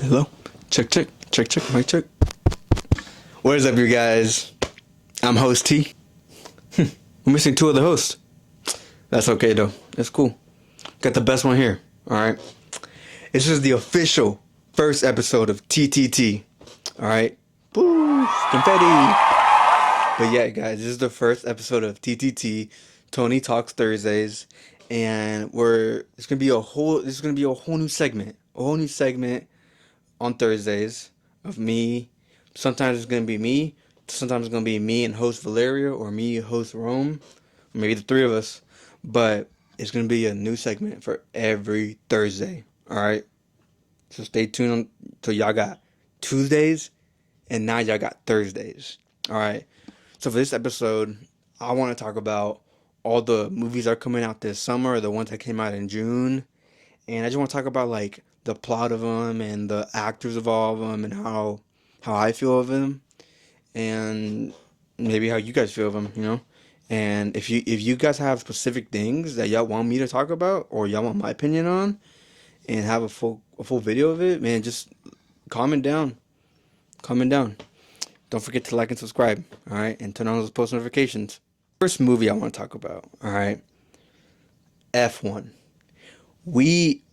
Hello? Check, mic check. What is up, you guys? I'm host T. We're missing two of the hosts. That's okay, though. It's cool. Got the best one here, alright? This is the official first episode of TTT, alright? Boo! Confetti! But yeah, guys, this is the first episode of TTT, Tony Talks Thursdays, and this is gonna be a whole new segment. A whole new segment on Thursdays of me. Sometimes it's gonna be me. Sometimes it's gonna be me and host Valeria, or me host Rome, or maybe the three of us. But it's gonna be a new segment for every Thursday. All right. So stay tuned till y'all got Tuesdays, and now y'all got Thursdays. All right. So for this episode, I want to talk about all the movies that are coming out this summer, the ones that came out in June, and I just want to talk about like the plot of them and the actors of all of them and how I feel of them, and maybe how you guys feel of them, you know. And if you guys have specific things that y'all want me to talk about, or y'all want my opinion on, and have a full video of it, man, just comment down. Don't forget to like and subscribe, all right, and turn on those post notifications. First movie I want to talk about, all right, F1.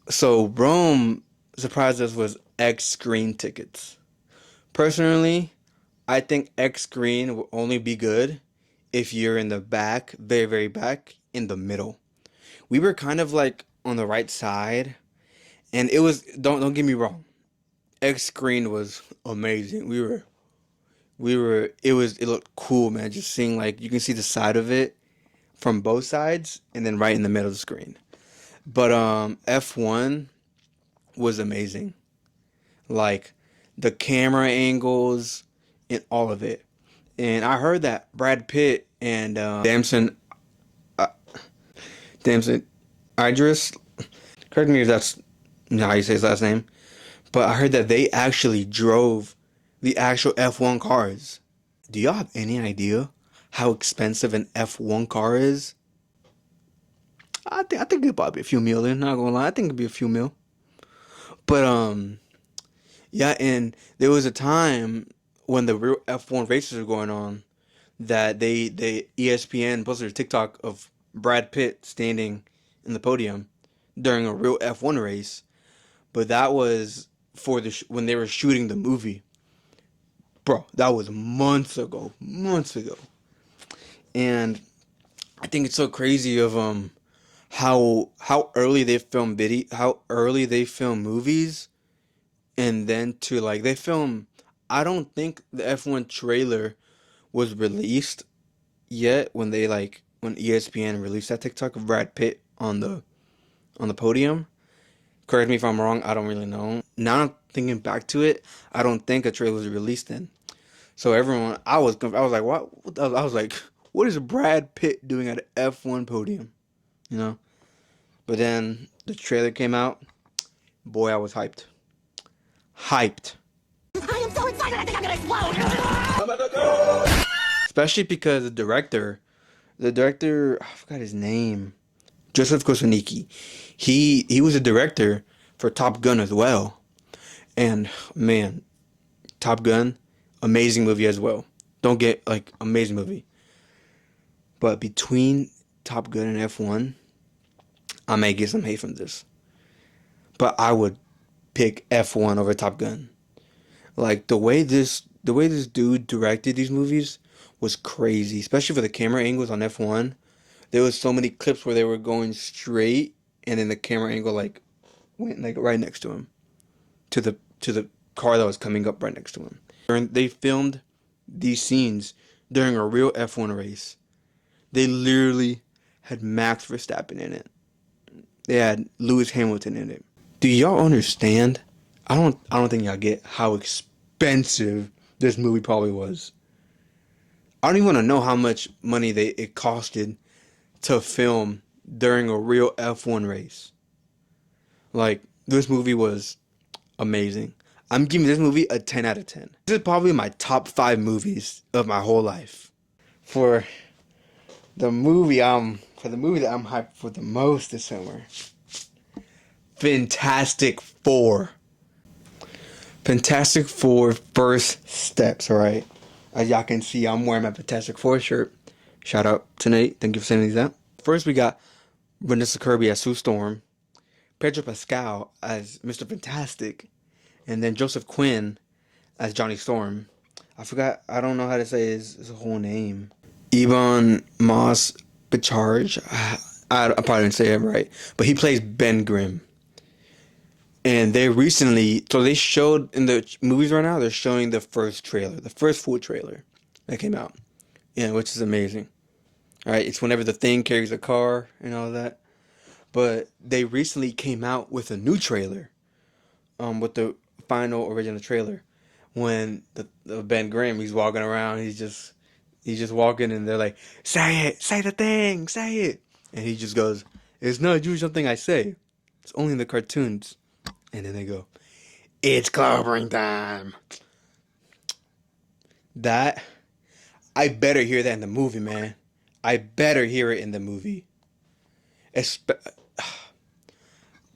So Rome surprised us with X screen tickets. Personally, I think X screen will only be good if you're in the back, very, very back, in the middle. We were kind of like on the right side, and it was, don't get me wrong, X screen was amazing. It looked cool, man, just seeing, like, you can see the side of it from both sides and then right in the middle of the screen. But F1 was amazing. Like, the camera angles and all of it. And I heard that Brad Pitt and Damson Idris, correct me if that's not how you say his last name, but I heard that they actually drove the actual F1 cars. Do y'all have any idea how expensive an F1 car is? I think it'd probably be a few million, not gonna lie. I think it'd be a few mil. But yeah, and there was a time when the real F1 races were going on that they ESPN posted a TikTok of Brad Pitt standing in the podium during a real F1 race, but that was for when they were shooting the movie. Bro, that was months ago. And I think it's so crazy of how early they film movies, and then to like they film. I don't think the F1 trailer was released yet when ESPN released that TikTok of Brad Pitt on the podium. Correct me if I'm wrong. I don't really know. Now I'm thinking back to it, I don't think a trailer was released then. So everyone, I was like, what? I was like, what is Brad Pitt doing at an F1 podium? You know. But then the trailer came out. Boy, I was hyped. I am so excited, I think I'm gonna explode! Especially because the director, I forgot his name, Joseph Kosinski. He was a director for Top Gun as well. And man, Top Gun, amazing movie as well. Don't get, like, amazing movie. But between Top Gun and F1, I may get some hate from this. But I would pick F1 over Top Gun. Like, the way this dude directed these movies was crazy, especially for the camera angles on F1. There was so many clips where they were going straight, and then the camera angle like went like right next to him, to the car that was coming up right next to him. And they filmed these scenes during a real F1 race. They literally had Max Verstappen in it. They had Lewis Hamilton in it. Do y'all understand? I don't think y'all get how expensive this movie probably was. I don't even want to know how much money it costed to film during a real F1 race. Like, this movie was amazing. I'm giving this movie a 10 out of 10. This is probably my top 5 movies of my whole life. For the movie that I'm hyped for the most this summer, Fantastic Four. Fantastic Four first steps. All right. As y'all can see, I'm wearing my Fantastic Four shirt. Shout out to Nate. Thank you for sending these out. First, we got Vanessa Kirby as Sue Storm, Pedro Pascal as Mr. Fantastic, and then Joseph Quinn as Johnny Storm. I forgot. I don't know how to say his whole name. Yvonne Moss Bicharge. I probably didn't say it right, but he plays Ben Grimm. And they recently, so they showed in the movies right now, they're showing the first trailer, the first full trailer that came out. Yeah, which is amazing. All right, it's whenever the Thing carries a car and all that. But they recently came out with a new trailer, with the final original trailer, when the Ben Grimm, he's walking around, he's just walking, and they're like, say the thing, say it, and he just goes, it's not usually something I say, it's only in the cartoons, and then they go, it's clobbering time. That I better hear that in the movie, man. I better hear it in the movie. Espe-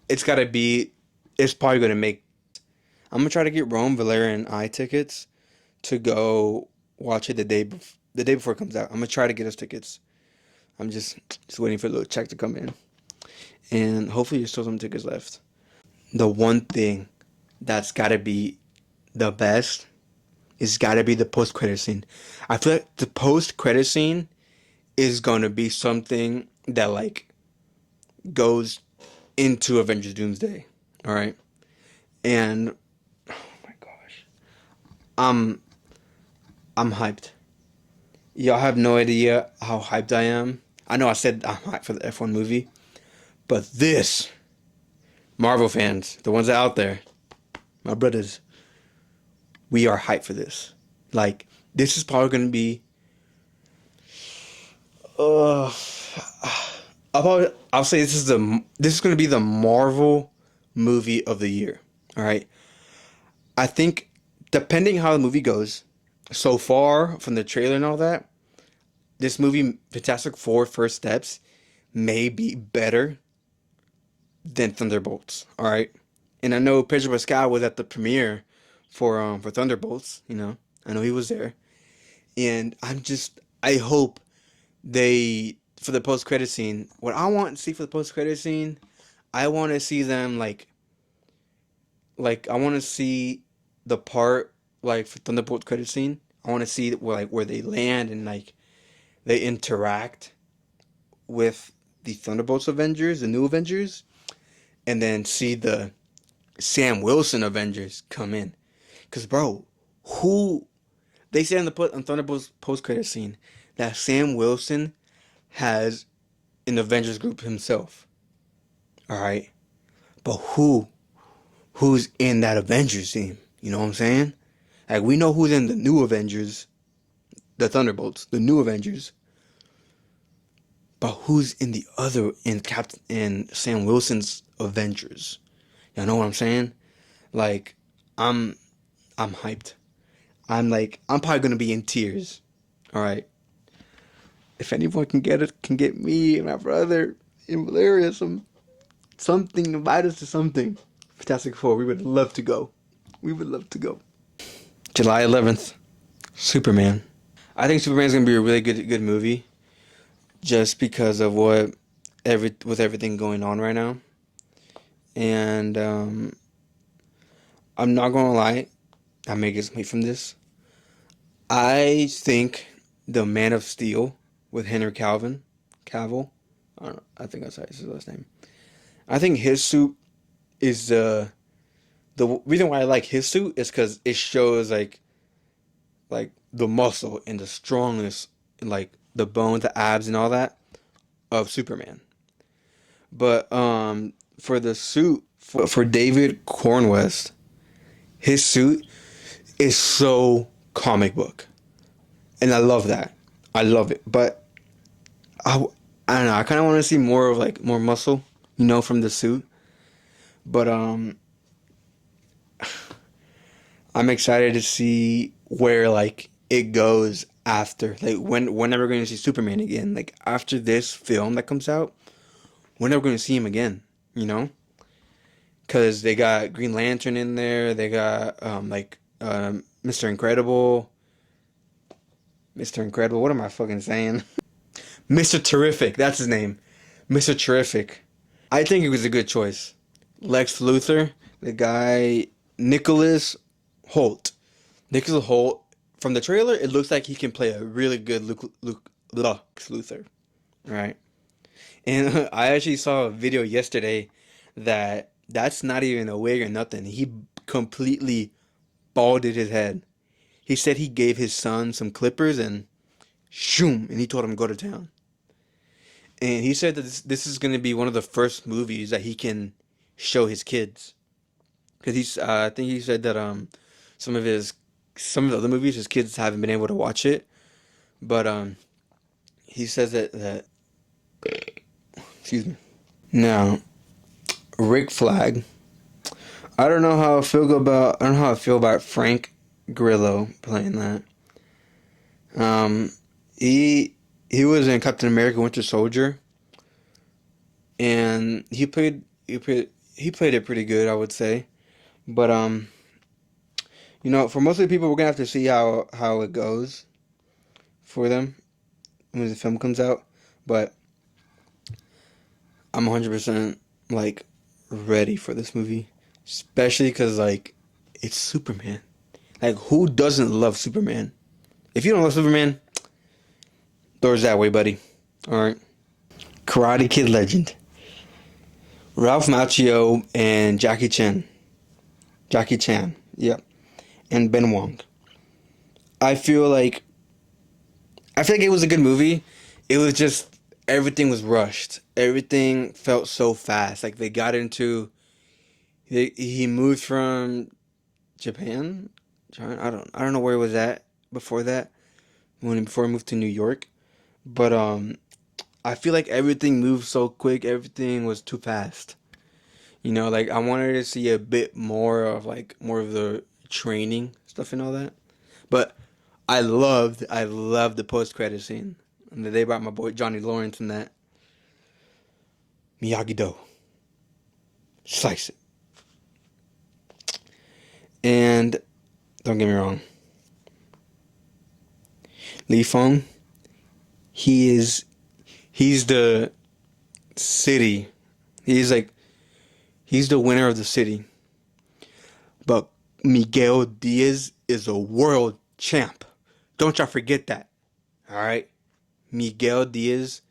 it's gotta be. It's probably gonna make. I'm gonna try to get Rome, Valeria, and I tickets to go watch it the day before it comes out. I'm gonna try to get us tickets. I'm just waiting for the little check to come in, and hopefully there's still some tickets left. The one thing that's gotta be the best is gotta be the post credit scene. I feel like the post credit scene is gonna be something that like goes into Avengers Doomsday. All right, and oh my gosh, I'm I'm hyped. Y'all have no idea how hyped I am. I know I said I'm hyped for the F1 movie, but this Marvel fans, the ones out there, my brothers, we are hyped for this. Like this is probably gonna be. Uh, I'll say this is gonna be the Marvel movie of the year. All right. I think depending how the movie goes, so far from the trailer and all that, this movie Fantastic Four First Steps may be better than Thunderbolts. All right. And I know Pedro Pascal was at the premiere for Thunderbolts. I know he was there, and I hope they for the post credit scene. What I want to see for the post credit scene, I want to see them like I want to see the part like for Thunderbolt credit scene. I want to see where they land and like they interact with the Thunderbolts Avengers, the new Avengers, and then see the Sam Wilson Avengers come in. Cause bro, who they said on Thunderbolts post credit scene that Sam Wilson has an Avengers group himself. All right, but who's in that Avengers team? You know what I'm saying? Like we know who's in the new Avengers, the Thunderbolts, the new Avengers. But who's in the other in Sam Wilson's Avengers? You know what I'm saying? Like I'm I'm hyped. I'm probably gonna be in tears. All right. If anyone can get me and my brother and Valeria something, invite us to something. Fantastic Four. We would love to go. We would love to go. July 11th, Superman. I think Superman's gonna be a really good movie, just because of with everything going on right now, and I'm not gonna lie, I may get some hate from this. I think the Man of Steel with Henry Cavill, I don't know, I think that's his last name. I think his suit is the reason why I like his suit is because it shows like the muscle and the strongness and like the bones, the abs, and all that of Superman. But for the suit for David Cornwest, his suit is so comic book, and I love that. I love it, but I, I don't know. I kind of want to see more of like more muscle, from the suit. But I'm excited to see where like it goes after. Like when are we going to see Superman again? Like after this film that comes out, when are we going to see him again? You know, because they got Green Lantern in there. They got Mr. Incredible. Mr. Incredible. What am I fucking saying? Mr. Terrific. That's his name. Mr. Terrific. I think it was a good choice. Lex Luthor, the guy Nicholas Holt. Nicholas Holt. From the trailer, it looks like he can play a really good Lex Luthor. Right. And I actually saw a video yesterday that's not even a wig or nothing. He completely balded his head. He said he gave his son some clippers and shoom, and he told him to go to town. And he said that this is going to be one of the first movies that he can show his kids. Because I think he said that some of his some of the other movies his kids haven't been able to watch it, but he says that excuse me. Now, Rick Flag. I don't know how I feel about Frank Grillo playing that. Um, he was in Captain America: Winter Soldier, and he played it pretty good, I would say. But for most of the people, we're gonna have to see how it goes for them when the film comes out. But I'm 100% like ready for this movie, especially because like it's Superman. Like who doesn't love Superman? If you don't love Superman, doors that way, buddy. All right. Karate Kid legend Ralph Macchio and Jackie Chan. Jackie Chan, yep, and Ben Wong. I feel like it was a good movie. It was just everything was rushed. Everything felt so fast. Like they got into he moved from Japan. I don't know where he was at before that. Before he moved to New York, but I feel like everything moved so quick. Everything was too fast. Like I wanted to see a bit more of the training stuff and all that. But I loved the post credit scene. And they brought my boy Johnny Lawrence in that. Miyagi Do. Slice it. And don't get me wrong. Lee Fong, he's the city. He's the winner of the city. But Miguel Diaz is a world champ. Don't y'all forget that. Alright? Miguel Diaz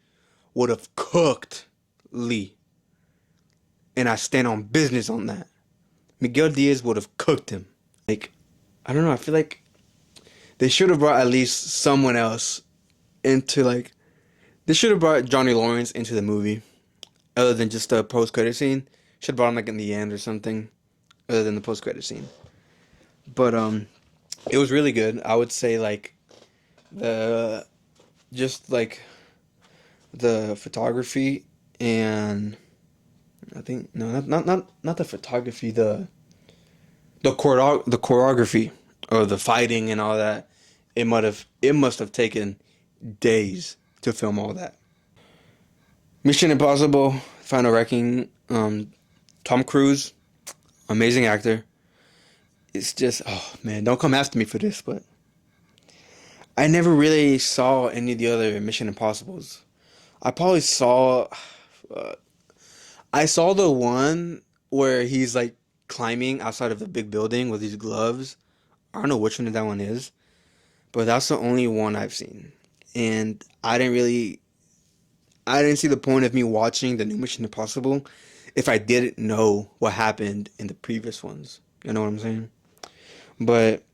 would have cooked Lee. And I stand on business on that. Miguel Diaz would have cooked him. Like, I don't know, I feel like they should have brought at least someone else into they should have brought Johnny Lawrence into the movie. Other than just the post credit scene. Should have brought him in the end or something. Other than the post credit scene. But it was really good. I would say the just the photography and I think no not the photography the choreography of the fighting and all that. It must have taken days to film all that. Mission Impossible Final Wrecking. Tom Cruise, amazing actor. It's just, oh man, don't come after me for this, but I never really saw any of the other Mission Impossibles. I probably saw, uh, I saw the one where he's climbing outside of the big building with these gloves. I don't know which one that one is, but that's the only one I've seen. And I didn't see the point of me watching the new Mission Impossible if I didn't know what happened in the previous ones. You know what I'm saying? But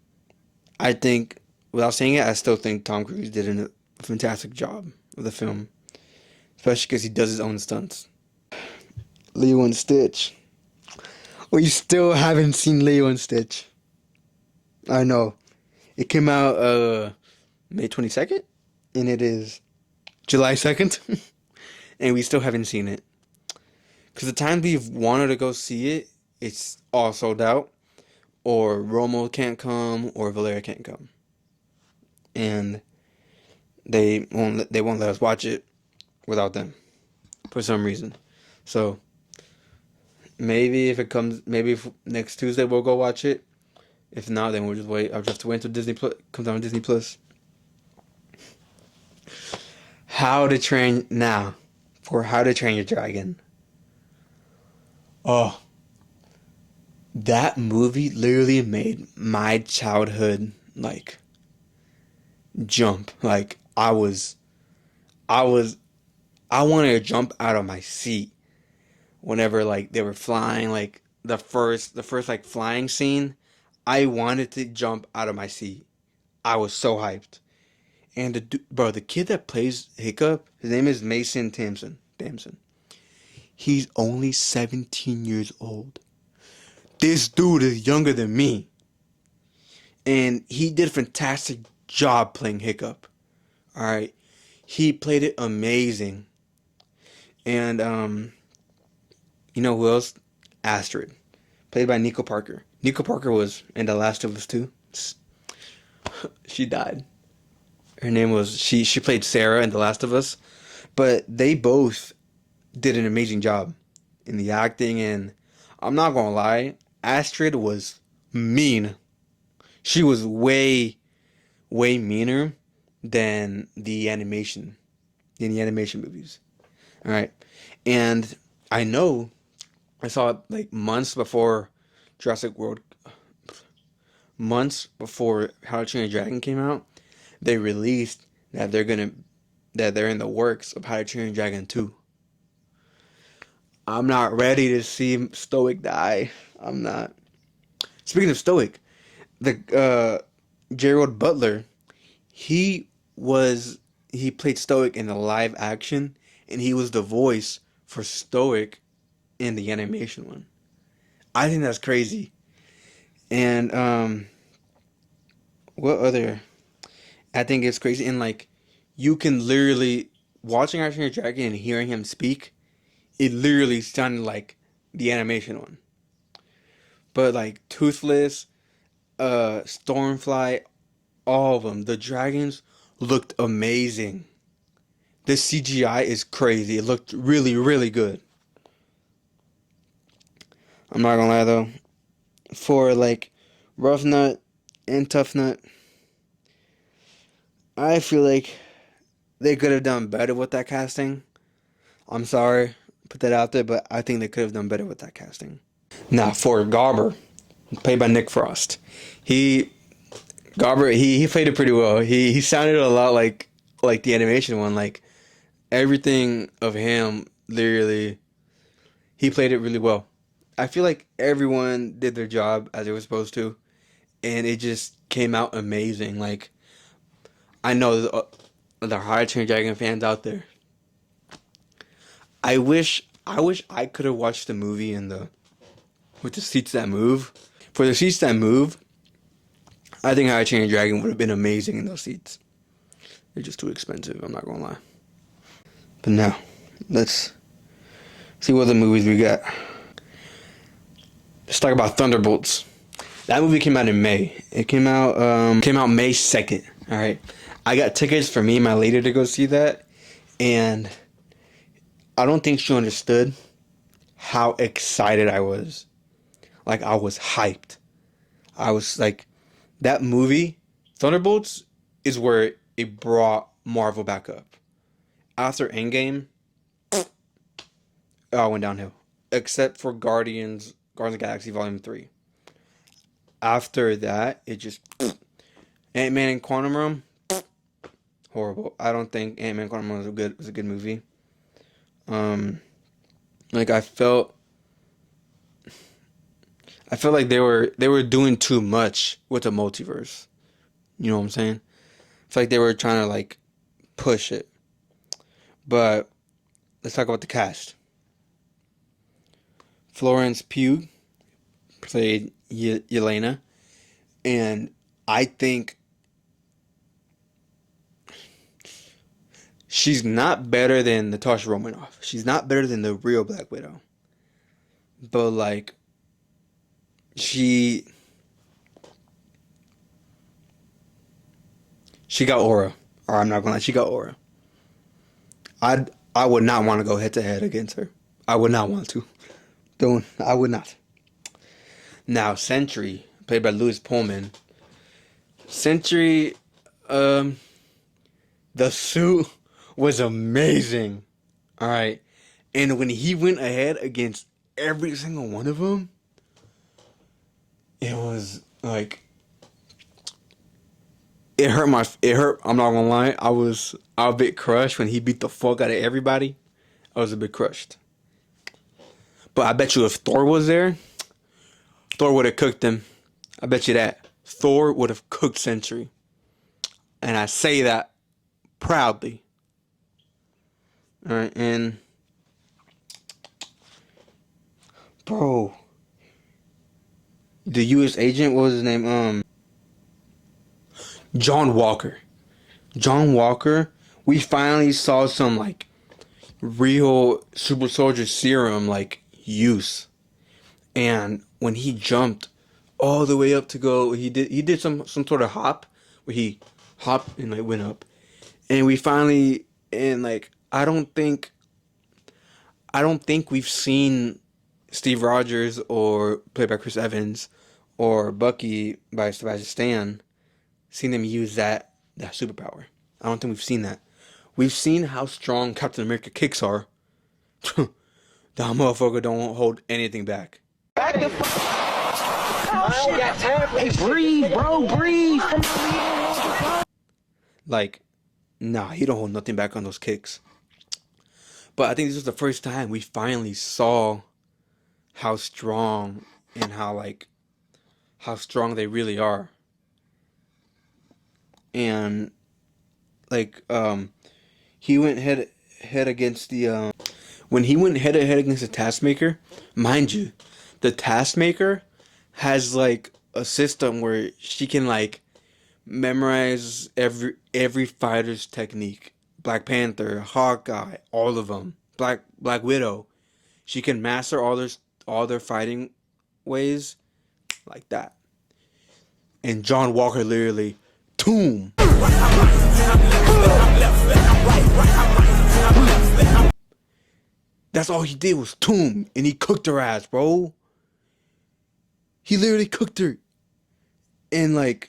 I think, without saying it, I still think Tom Cruise did a fantastic job with the film, especially because he does his own stunts. Leo and Stitch. We still haven't seen Leo and Stitch. I know. It came out May 22nd, and it is July 2nd, and we still haven't seen it. Because the time we've wanted to go see it, it's all sold out, or Romo can't come, or Valeria can't come. And they won't let us watch it without them for some reason. So Maybe if it comes, maybe if next Tuesday we'll go watch it. If not, then we'll just wait. I'll just have to wait until Disney Plus comes out on Disney Plus. How to Train now for How to Train Your Dragon. Oh, that movie literally made my childhood like jump. Like I was, I wanted to jump out of my seat whenever like they were flying. Like the first like flying scene, I wanted to jump out of my seat. I was so hyped. And bro, the kid that plays Hiccup, his name is Mason Tamson. Damson. He's only 17 years old. This dude is younger than me, and he did a fantastic job playing Hiccup. All right, he played it amazing. And you know who else? Astrid, played by Nico Parker. Nico Parker was in The Last of Us too. She died. Her name was she played Sarah in The Last of Us, but they both did an amazing job in the acting. And I'm not gonna lie, Astrid was mean. She was way meaner than in the animation movies. All right, and I know I saw it like Jurassic World, months before How to Train Your Dragon came out. They released that they're in the works of How to Train Your Dragon 2. I'm not ready to see Stoic die. I'm not. Speaking of Stoic, the Gerald Butler, he he played Stoic in the live action, and he was the voice for Stoic in the animation one. I think that's crazy. And what other? I think it's crazy. And like, you can literally watching How to Train Your Dragon and hearing him speak. It literally sounded like the animation one. But like Toothless, Stormfly, all of them, the dragons looked amazing. The CGI is crazy. It looked really good. I'm not gonna lie though. For like Rough Nut and Tough Nut, I feel like they could have done better with that casting. I'm sorry, put that out there, but I think they could have done better with that casting. Now for Garber, played by Nick Frost, he Garber he played it pretty well. He sounded a lot like the animation one. Like everything of him, literally, he played it really well. I feel like everyone did their job as they were supposed to, and it just came out amazing. Like I know the Hard Train Dragon fans out there. I wish I could have watched the movie in the with the seats that move. For the seats that move, I think How to Train Your Dragon would have been amazing in those seats. They're just too expensive. I'm not gonna lie. But now, let's see what other movies we got. Let's talk about Thunderbolts. That movie came out in May. It came out May 2nd. All right, I got tickets for me and my lady to go see that, and I don't think she understood how excited I was. Like I was hyped. I was like, that movie, Thunderbolts, is where it brought Marvel back up. After Endgame, it all went downhill. Except for Guardians of the Galaxy Volume 3. After that, it just Ant-Man and Quantum Realm, horrible. I don't think Ant-Man and Quantum Realm was a good movie. Like I felt like they were doing too much with the multiverse. You know what I'm saying? It's like they were trying to like push it. But let's talk about the cast. Florence Pugh played Yelena, and I think she's not better than Natasha Romanoff. She's not better than the real Black Widow. But like she got aura. Or I'm not gonna lie, she got aura. I would not want to go head to head against her. I would not want to. Don't. I would not. Now, Sentry, played by Louis Pullman. Sentry, um, the suit was amazing. All right, and when he went ahead against every single one of them, it was like it hurt my. It hurt. I'm not gonna lie. I was a bit crushed when he beat the fuck out of everybody. I was a bit crushed. But I bet you if Thor was there, Thor would have cooked him. I bet you that. Thor would have cooked Sentry. And I say that proudly. Alright, and bro, the US agent, what was his name? John Walker. John Walker, we finally saw some like real super soldier serum like use. And when he jumped all the way up to go, he did some sort of hop where he hopped and like went up. And we finally, and like I don't think we've seen Steve Rogers or played by Chris Evans or Bucky by Sebastian Stan seen them use that superpower. I don't think we've seen that. We've seen how strong Captain America kicks are. That motherfucker don't hold anything back. Back the fuck. I ain't got time for this. Hey, breathe, bro, breathe. Like, nah, he don't hold nothing back on those kicks. But I think this was the first time we finally saw how strong and how strong they really are. And like he went head against the when he went head to head against the Taskmaker, mind you, the Taskmaker has like a system where she can like memorize every fighter's technique. Black Panther, Hawkeye, all of them. Black Widow. She can master all their fighting ways like that. And John Walker literally tomb. That's all he did was tomb, and he cooked her ass, bro. He literally cooked her. And like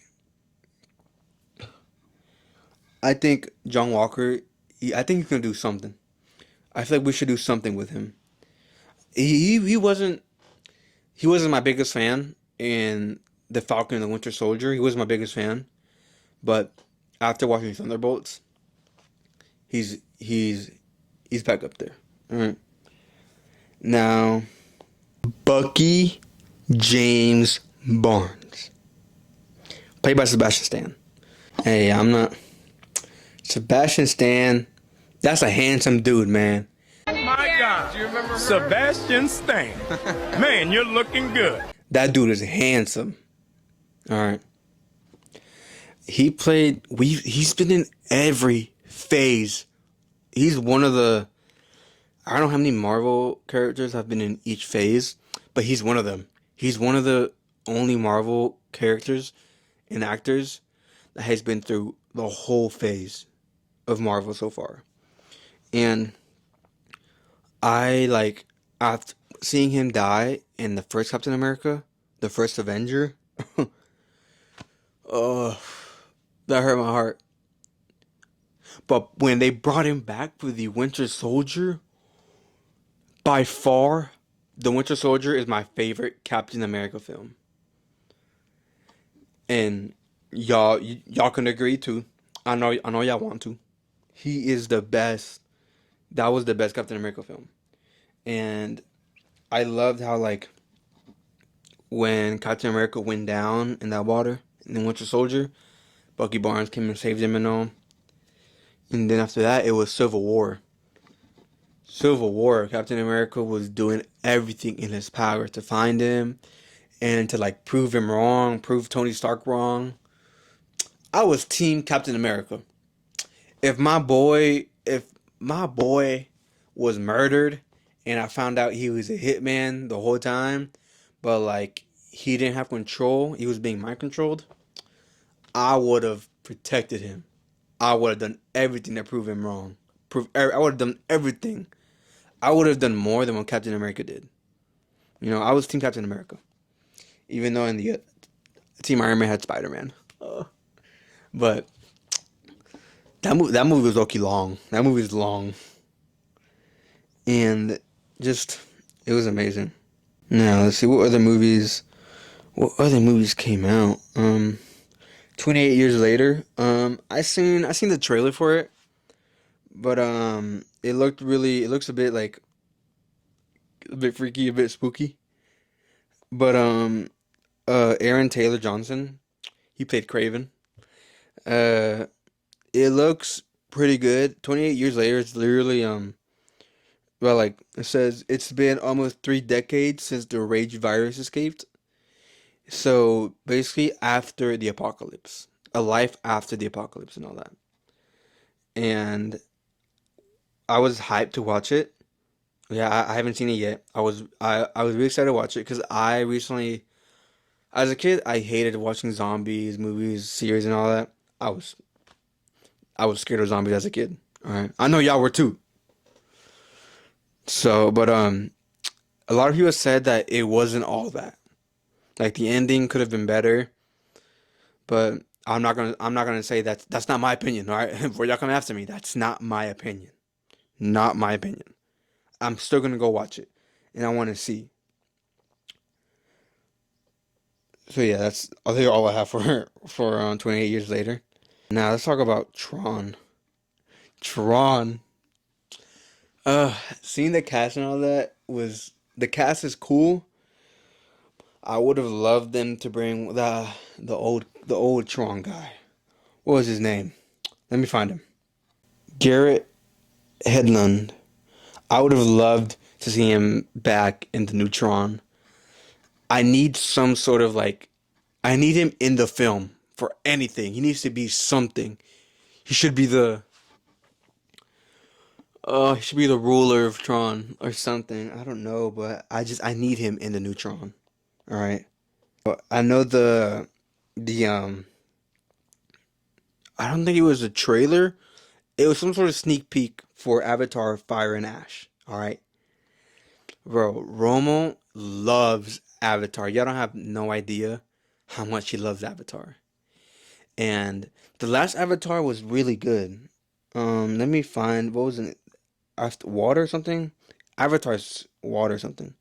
I think John Walker, I think he's gonna do something. I feel like we should do something with him. He wasn't my biggest fan in the Falcon and the Winter Soldier. He was my biggest fan, but after watching Thunderbolts, he's back up there. All right. Now, Bucky James Barnes, played by Sebastian Stan. Hey, I'm not Sebastian Stan. That's a handsome dude, man. My God, do you remember Sebastian Stan? Man, you're looking good. That dude is handsome. All right. He's been in every phase. He's one of the, I don't know how many Marvel characters have been in each phase, but he's one of them. He's one of the only Marvel characters and actors that has been through the whole phase of Marvel so far. And after seeing him die in the first Captain America, the first Avenger, oh, that hurt my heart. But when they brought him back for the Winter Soldier, by far, the Winter Soldier is my favorite Captain America film. And y'all can agree too. I know y'all want to. He is the best. That was the best Captain America film. And I loved how like when Captain America went down in that water in the Winter Soldier, Bucky Barnes came and saved him and all. And then after that, it was Civil War. Civil War, Captain America was doing everything in his power to find him and to like prove him wrong, prove Tony Stark wrong. I was team Captain America. If my boy was murdered and I found out he was a hitman the whole time, but like he didn't have control, he was being mind controlled, I would have protected him. I would have done everything to prove him wrong. I would have done everything. I would have done more than what Captain America did. You know, I was Team Captain America, even though in the Team Iron Man had Spider-Man. But that movie was okay long. That movie is long, and just it was amazing. Now let's see what other movies. What other movies came out? 28 years later. I seen the trailer for it, but it looks a bit like a bit freaky, a bit spooky. But Aaron Taylor Johnson, he played Craven. Uh, it looks pretty good. 28 years later, it's literally well, like it says, it's been almost 3 decades since the rage virus escaped. So basically, after the apocalypse, a life after the apocalypse, and all that. And I was hyped to watch it. Yeah, I haven't seen it yet. I was really excited to watch it because I recently, as a kid, I hated watching zombies, movies, series, and all that. I was I was scared of zombies as a kid. All right, I know y'all were too. So, but a lot of people said that it wasn't all that. Like the ending could have been better, but I'm not gonna say that's not my opinion. All right, before y'all come after me, that's not my opinion. Not my opinion. I'm still gonna go watch it, and I want to see. So yeah, that's I think all I have for 28 years later. Now let's talk about Tron. Tron. Seeing the cast and all that was the cast is cool. I would have loved them to bring the old Tron guy. What was his name? Let me find him. Garrett Hedlund. I would have loved to see him back in the new Tron. I need some sort of like, I need him in the film for anything. He needs to be something. He should be the ruler of Tron or something. I don't know, but I need him in the new Tron. All right. I know the I don't think it was a trailer. It was some sort of sneak peek for Avatar Fire and Ash. All right. Bro, Romo loves Avatar. Y'all don't have no idea how much he loves Avatar. And the last Avatar was really good. Let me find what was it? Water or something? Avatar's water or something.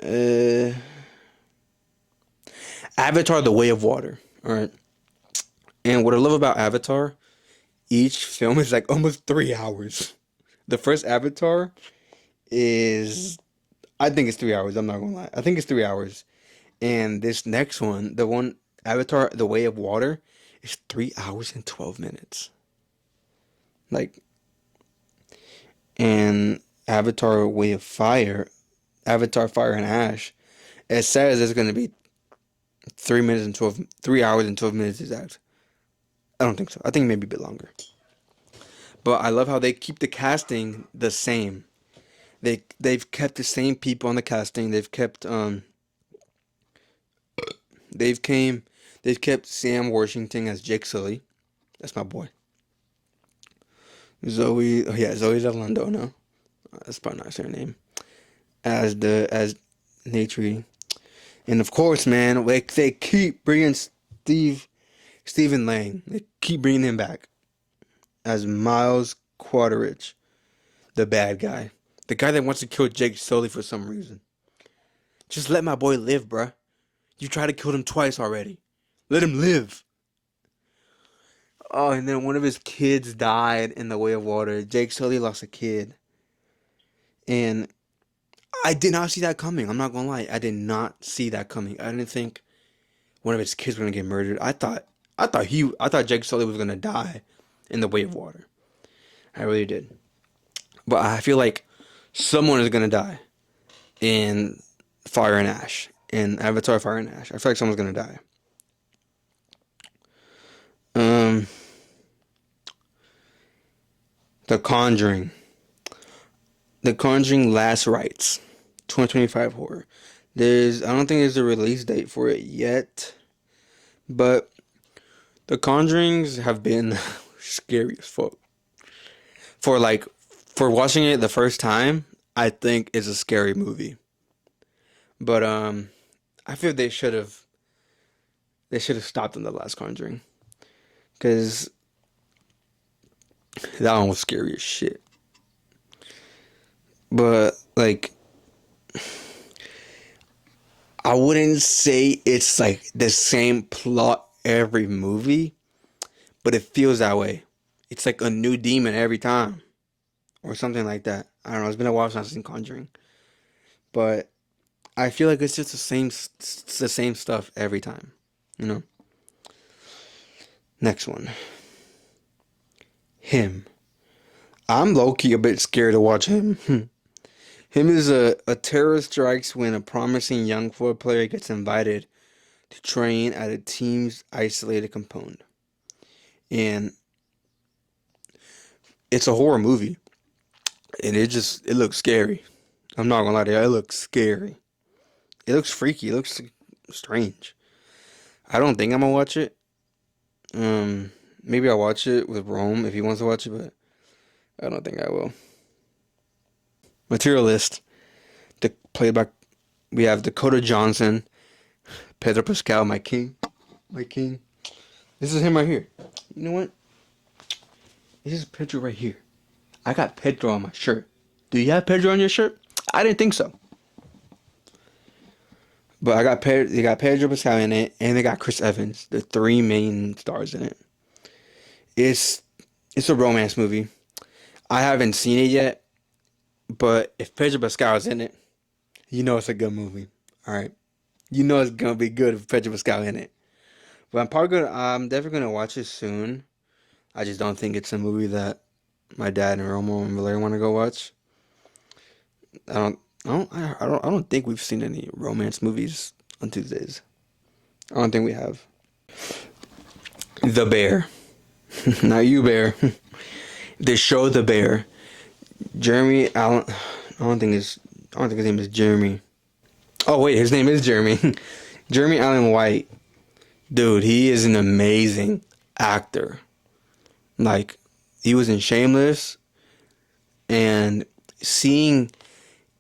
Uh, Avatar: The Way of Water. All right. And what I love about Avatar, each film is like almost 3 hours. The first Avatar is, I think it's 3 hours. I'm not gonna lie. I think it's 3 hours. And this next one, the one Avatar: The Way of Water, is 3 hours and 12 minutes. Like, and Avatar: Way of Fire, Avatar: Fire and Ash, it says it's gonna be 3 hours and 12 minutes exact. I don't think so. I think maybe a bit longer. But I love how they keep the casting the same. They've kept the same people on the casting. They've came they've kept Sam Washington as Jake Sully. That's my boy. Zoe, oh yeah, Zoe Zelando, no. That's probably not her name. As Natri. And of course, man, like they keep bringing Stephen Lang. They keep bringing him back as Miles Quarterich, the bad guy, the guy that wants to kill Jake Sully for some reason. Just let my boy live, bruh. You tried to kill him twice already. Let him live. Oh, and then one of his kids died in the Way of Water. Jake Sully lost a kid, and I did not see that coming. I'm not gonna lie, I did not see that coming. I didn't think one of his kids were gonna get murdered. I thought Jake Sully was gonna die in the Way of Water. I really did. But I feel like someone is gonna die in Fire and Ash. In Avatar Fire and Ash. I feel like someone's gonna die. Um The Conjuring. The Conjuring Last Rites. 2025 horror. I don't think there's a release date for it yet. But the Conjurings have been scary as fuck. For watching it the first time, I think it's a scary movie. But I feel they should have stopped in the last Conjuring because that one was scary as shit. But like, I wouldn't say it's like the same plot every movie, but it feels that way. It's like a new demon every time, or something like that. I don't know. It's been a while since I've seen Conjuring, but I feel like it's just the same stuff every time. You know. Next one, him. I'm low key a bit scared to watch him. Him is a terror strikes when a promising young football player gets invited to train at a team's isolated compound. And it's a horror movie. And it looks scary. I'm not gonna lie to you, it looks scary. It looks freaky, it looks strange. I don't think I'm gonna watch it. Maybe I'll watch it with Rome if he wants to watch it, but I don't think I will. Materialist, the playback we have Dakota Johnson, Pedro Pascal, my king. My king. This is him right here. You know what? This is Pedro right here. I got Pedro on my shirt. Do you have Pedro on your shirt? I didn't think so. But they got Pedro Pascal in it, and they got Chris Evans, the three main stars in it. It's it's a romance movie. I haven't seen it yet, but if Pedro Pascal is in it, you know it's a good movie. All right, you know it's gonna be good if Pedro Pascal in it. But I'm definitely gonna watch it soon. I just don't think it's a movie that my dad and Romo and Valeria want to go watch. I don't think we've seen any romance movies on Tuesdays. I don't think we have. The Bear, not you, Bear. The show The Bear. Jeremy Allen. I don't think his name is Jeremy. Oh wait, his name is Jeremy. Jeremy Allen White. Dude, he is an amazing actor. Like, he was in Shameless, and seeing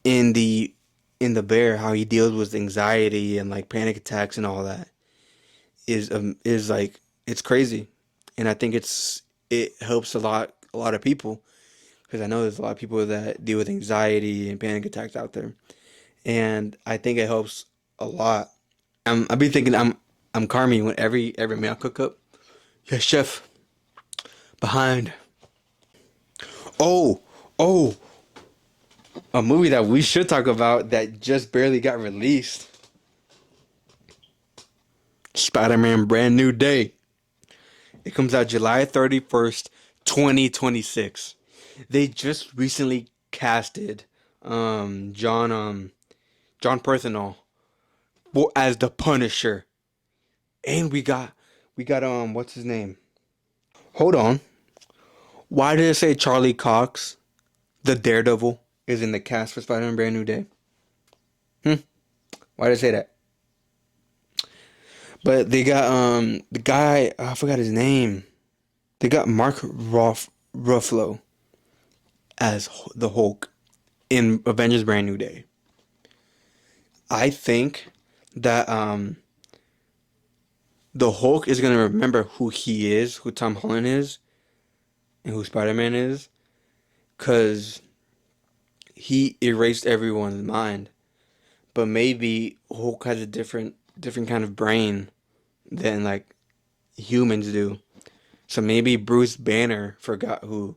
in the Bear how he deals with anxiety and like panic attacks and all that is like, it's crazy. And I think it helps a lot of people, because I know there's a lot of people that deal with anxiety and panic attacks out there, and I think it helps a lot. I be thinking I'm Carmi when every meal I cook up. Yes, chef. Behind. Oh, oh, a movie that we should talk about that just barely got released. Spider-Man Brand New Day. It comes out July 31st, 2026. They just recently casted John Perthenol as the Punisher. And we got what's his name? Hold on. Why did it say Charlie Cox, the Daredevil, is in the cast for Spider-Man Brand New Day? Why did it say that? But they got the guy, I forgot his name. They got Mark Ruffalo as the Hulk in Avengers Brand New Day. I think that the Hulk is gonna remember who he is, who Tom Holland is, and who Spider-Man is, cause he erased everyone's mind. But maybe Hulk has a different kind of brain than like humans do. So maybe Bruce Banner forgot who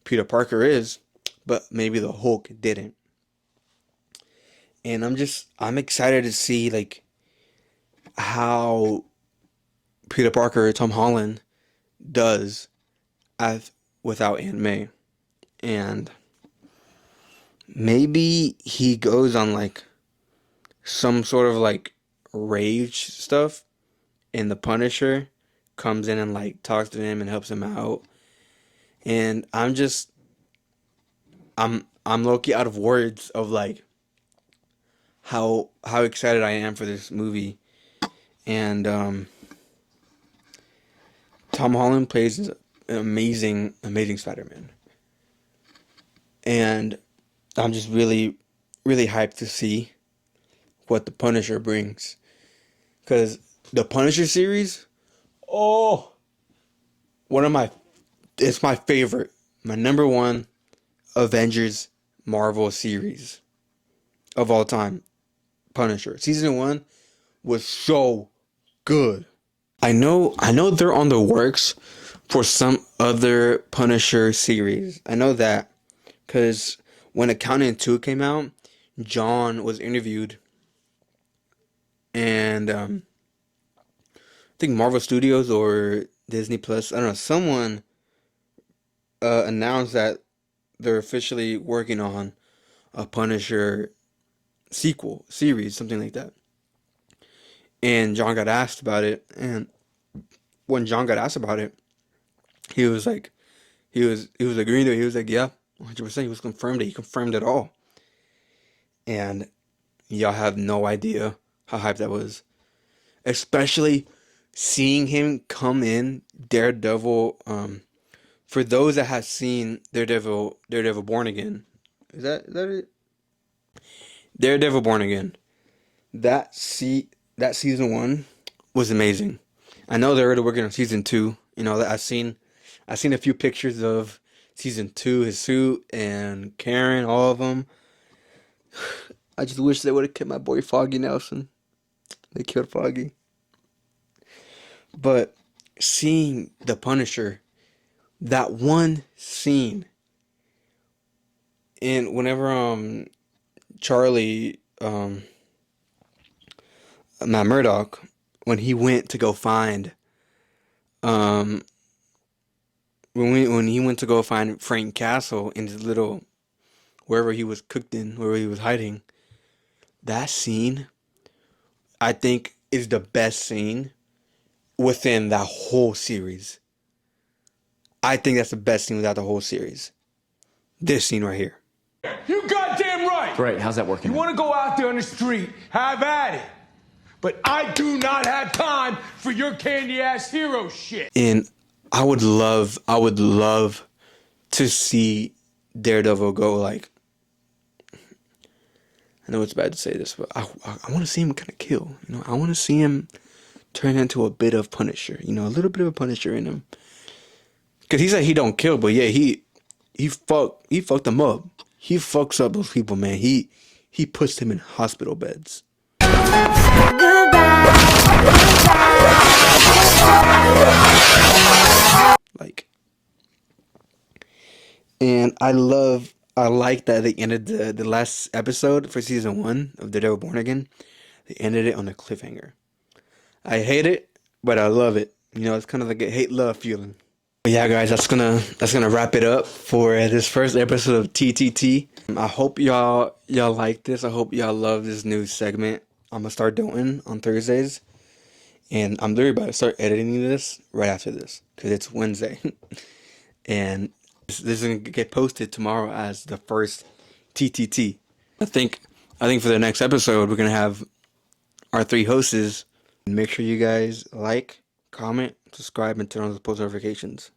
Peter Parker is, but maybe the Hulk didn't. And I'm excited to see like how Peter Parker, Tom Holland, does as without Aunt May. And maybe he goes on like some sort of like rage stuff, and the Punisher comes in and like talks to him and helps him out. And I'm low-key out of words of like how excited I am for this movie. And Tom Holland plays an amazing Spider-Man. And I'm just really, really hyped to see what the Punisher brings. Because the Punisher series, oh, one of my, it's my favorite, my number one Avengers Marvel series of all time. Punisher season 1 was so good. I know they're on the works for some other Punisher series. I know that because when Accountant 2 came out, John was interviewed, and I think Marvel Studios or Disney Plus, I don't know, someone announced that they're officially working on a Punisher sequel series, something like that. And John got asked about it, and when John got asked about it, he was like, he was agreeing to it. He was like, yeah, 100%. He was confirmed it. He confirmed it all, and y'all have no idea how hyped that was, especially seeing him come in Daredevil. For those that have seen Daredevil Born Again, is that it? Daredevil Born Again. That season 1 was amazing. I know they're already working on season 2. You know, I've seen a few pictures of season 2, his suit and Karen, all of them. I just wish they would have kept my boy Foggy Nelson. They killed Foggy. But seeing the Punisher, that one scene, and whenever Charlie Matt Murdock, when he went to go find um when he went to go find Frank Castle in his little wherever he was cooked in, wherever he was hiding, that scene I think is the best scene within that whole series. I think that's the best scene without the whole series. This scene right here. You goddamn right. Great. How's that working? You want to go out there on the street, have at it. But I do not have time for your candy ass hero shit. And I would love to see Daredevil go like, I know it's bad to say this, but I want to see him kind of kill. You know, I want to see him turn into a bit of Punisher. You know, a little bit of a Punisher in him. Cause he said he don't kill, but yeah, he fucked them up. He fucks up those people, man. He puts them in hospital beds. Like, and I like that they ended the last episode for season 1 of The Devil Born Again. They ended it on a cliffhanger. I hate it, but I love it. You know, it's kind of like a hate-love feeling. But yeah, guys, that's gonna wrap it up for this first episode of TTT. I hope y'all like this. I hope y'all love this new segment I'm gonna start doing on Thursdays, and I'm literally about to start editing this right after this because it's Wednesday, and this is gonna get posted tomorrow as the first TTT. I think for the next episode we're gonna have our 3 hosts. Make sure you guys like, comment, subscribe, and turn on the post notifications.